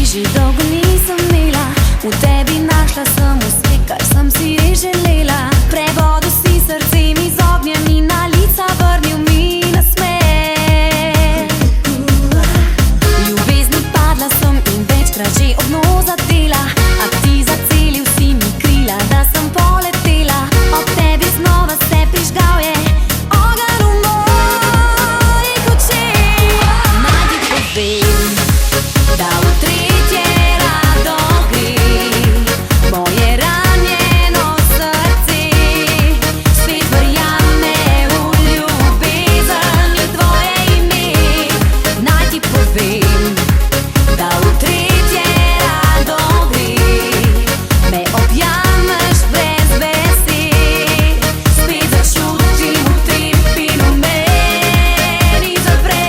Že dolgo nisem imela, v tebi našla sem vse, kar sem si res želela. Prevodil si srce mi z ognjem in na lica vrnil mi nasmeh. Ljubezni padla sem in večkrat že ob dno zadela, a ti zacelil si mi krila, da sem poletela. Ob tebi znova se prižgal je ogenj v mojih očeh. Naj ti povem, da v tretje rado gre moje ranjeno srce. Spet verjame v ljubezen in tvoje ime. Naj ti povem, da v tretje rado gre, me objameš brez besed. Spet začutim utrip in v meni zapre.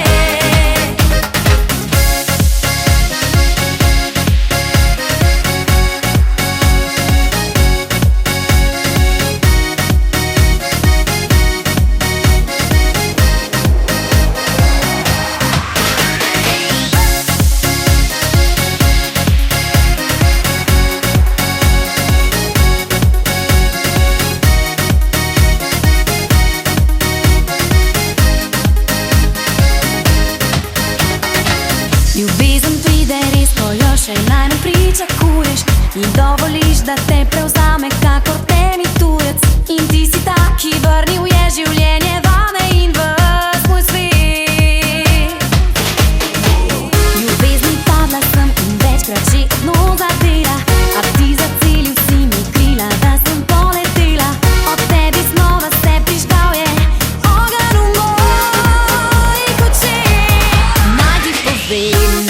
Ljubezen pride res, ko jo še naj ne pričakuješ in dovoliš, da te prevzame kakor temi tujec. In ti si ta, ki vrnil je življenje vame in ves moj svet. Ljubezni padla sem in večkrat že ob dno zadela, a ti zacelil si mi krila, da sem poletela. Ob tebi znova se prižgal je ogenj v mojih očeh. Naj ti povem,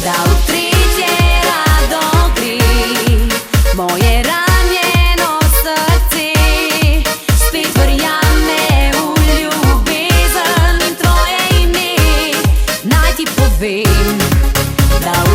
da v tretje rado gre moje ranjeno srce. Spet verjame v ljubezen in tvoje ime. Naj ti povem, da v